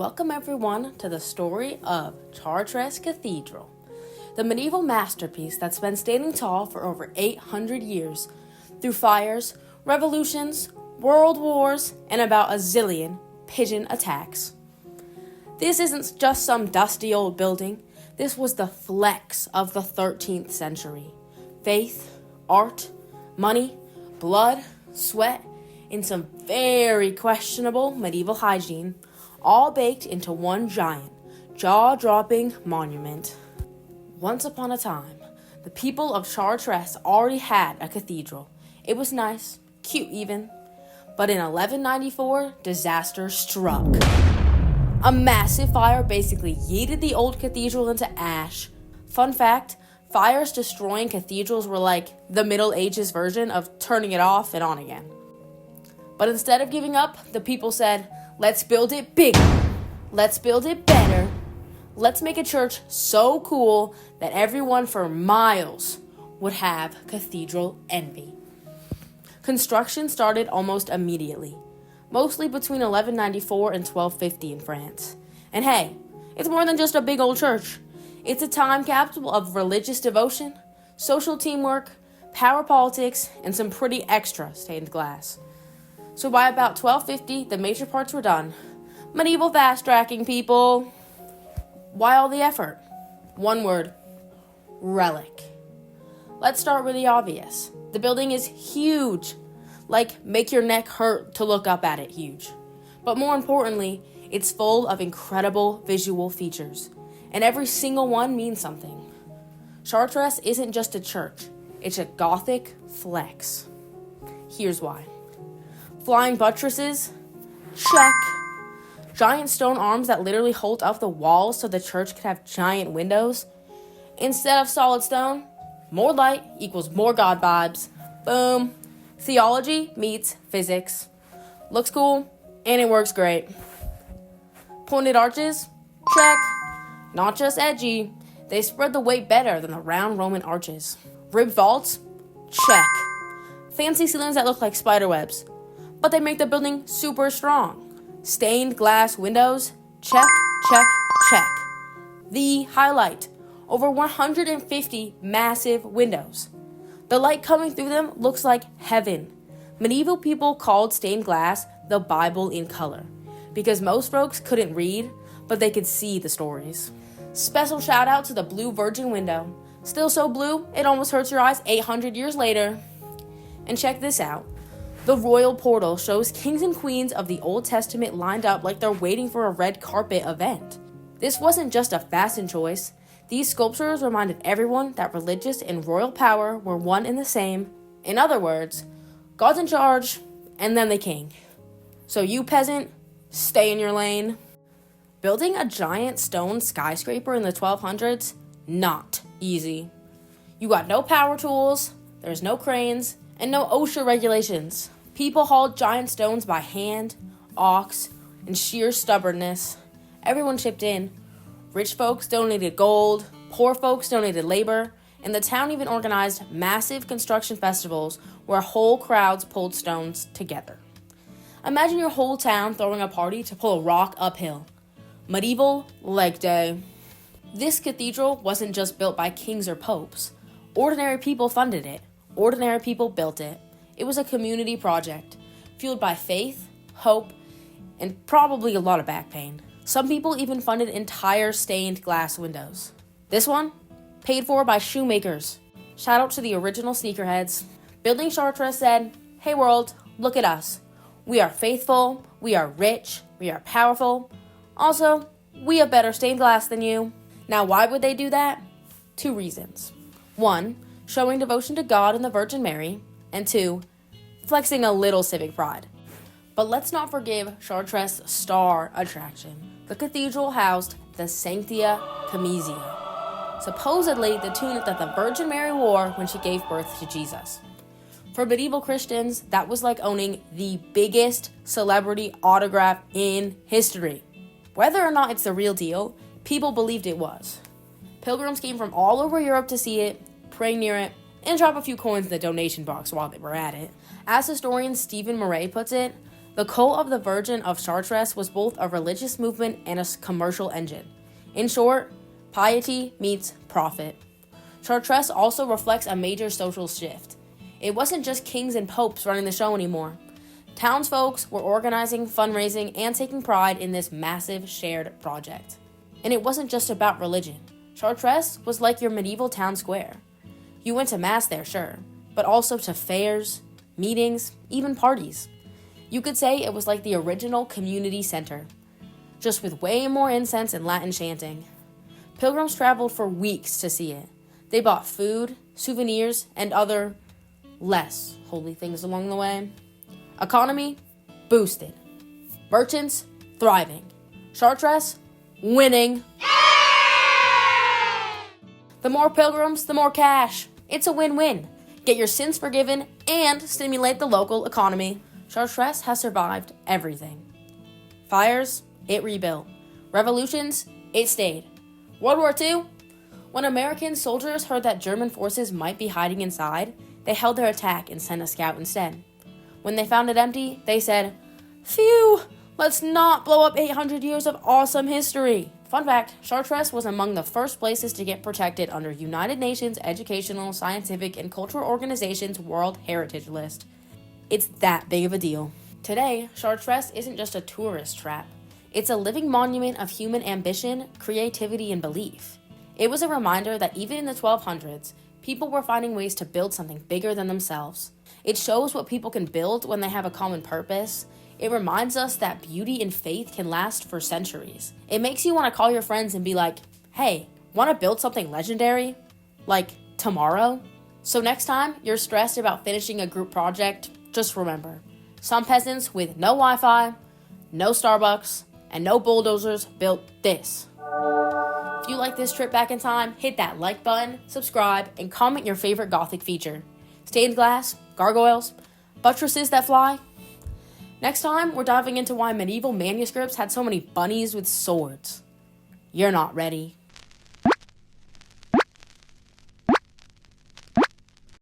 Welcome everyone to the story of Chartres Cathedral, the medieval masterpiece that's been standing tall for over 800 years through fires, revolutions, world wars, and about a zillion pigeon attacks. This isn't just some dusty old building. This was the flex of the 13th century. Faith, art, money, blood, sweat, and some very questionable medieval hygiene, all baked into one giant, jaw-dropping monument. Once upon a time, the people of Chartres already had a cathedral. It was nice, cute even. But in 1194, disaster struck. A massive fire basically yeeted the old cathedral into ash. Fun fact, fires destroying cathedrals were like the Middle Ages version of turning it off and on again. But instead of giving up, the people said, let's build it bigger. Let's build it better. Let's make a church so cool that everyone for miles would have cathedral envy. Construction started almost immediately, mostly between 1194 and 1250 in France. And hey, it's more than just a big old church. It's a time capsule of religious devotion, social teamwork, power politics, and some pretty extra stained glass. So by about 1250, the major parts were done. Medieval fast-tracking, people. Why all the effort? One word: relic. Let's start with the obvious. The building is huge. Like, make your neck hurt to look up at it huge. But more importantly, it's full of incredible visual features. And every single one means something. Chartres isn't just a church. It's a Gothic flex. Here's why. Flying buttresses? Check. Giant stone arms that literally hold up the walls so the church could have giant windows? Instead of solid stone, more light equals more God vibes. Boom. Theology meets physics. Looks cool, and it works great. Pointed arches? Check. Not just edgy, they spread the weight better than the round Roman arches. Ribbed vaults? Check. Fancy ceilings that look like spider webs, but they make the building super strong. Stained glass windows? Check, check, check. The highlight, over 150 massive windows. The light coming through them looks like heaven. Medieval people called stained glass the Bible in color, because most folks couldn't read, but they could see the stories. Special shout out to the blue virgin window. Still so blue, it almost hurts your eyes 800 years later. And check this out. The royal portal shows kings and queens of the Old Testament lined up like they're waiting for a red carpet event. This wasn't just a fashion choice. These sculptures reminded everyone that religious and royal power were one and the same. In other words, God's in charge, and then the king. So you peasant, stay in your lane. Building a giant stone skyscraper in the 1200s? Not easy. You got no power tools, there's no cranes, and no OSHA regulations. People hauled giant stones by hand, ox, and sheer stubbornness. Everyone chipped in. Rich folks donated gold, poor folks donated labor, and the town even organized massive construction festivals where whole crowds pulled stones together. Imagine your whole town throwing a party to pull a rock uphill. Medieval leg day. This cathedral wasn't just built by kings or popes. Ordinary people funded it. Ordinary people built it. It was a community project, fueled by faith, hope, and probably a lot of back pain. Some people even funded entire stained glass windows. This one, paid for by shoemakers. Shout out to the original sneakerheads. Building Chartres said, hey world, look at us. We are faithful, we are rich, we are powerful. Also, we have better stained glass than you. Now why would they do that? 2 reasons. 1, showing devotion to God and the Virgin Mary, and 2, flexing a little civic pride. But let's not forgive Chartres' star attraction. The cathedral housed the Sanctia Camisia, supposedly the tunic that the Virgin Mary wore when she gave birth to Jesus. For medieval Christians, that was like owning the biggest celebrity autograph in history. Whether or not it's the real deal, people believed it was. Pilgrims came from all over Europe to see it, pray near it, and drop a few coins in the donation box while they were at it. As historian Stephen Murray puts it, The cult of the Virgin of Chartres was both a religious movement and a commercial engine. In short, piety meets profit. Chartres also reflects a major social shift. It wasn't just kings and popes running the show anymore. Townsfolk were organizing, fundraising, and taking pride in this massive shared project. And it wasn't just about religion. Chartres was like your medieval town square. You went to mass there, sure, but also to fairs, meetings, even parties. You could say it was like the original community center, just with way more incense and Latin chanting. Pilgrims traveled for weeks to see it. They bought food, souvenirs, and other less holy things along the way. Economy boosted. Merchants thriving. Chartres winning. The more pilgrims, the more cash. It's a win-win. Get your sins forgiven and stimulate the local economy. Chartres has survived everything. Fires, it rebuilt. Revolutions, it stayed. World War II? When American soldiers heard that German forces might be hiding inside, they held their attack and sent a scout instead. When they found it empty, they said, "Phew, let's not blow up 800 years of awesome history." Fun fact, Chartres was among the first places to get protected under United Nations Educational, Scientific, and Cultural Organization's World Heritage List. It's that big of a deal. Today, Chartres isn't just a tourist trap. It's a living monument of human ambition, creativity, and belief. It was a reminder that even in the 1200s, people were finding ways to build something bigger than themselves. It shows what people can build when they have a common purpose. It reminds us that beauty and faith can last for centuries. It makes you want to call your friends and be like, "Hey, want to build something legendary? Like tomorrow?" So next time you're stressed about finishing a group project, just remember, some peasants with no Wi-Fi, no Starbucks, and no bulldozers built this. If you like this trip back in time, hit that like button, subscribe, and comment your favorite Gothic feature. Stained glass, gargoyles, buttresses that fly. Next time, we're diving into why medieval manuscripts had so many bunnies with swords. You're not ready.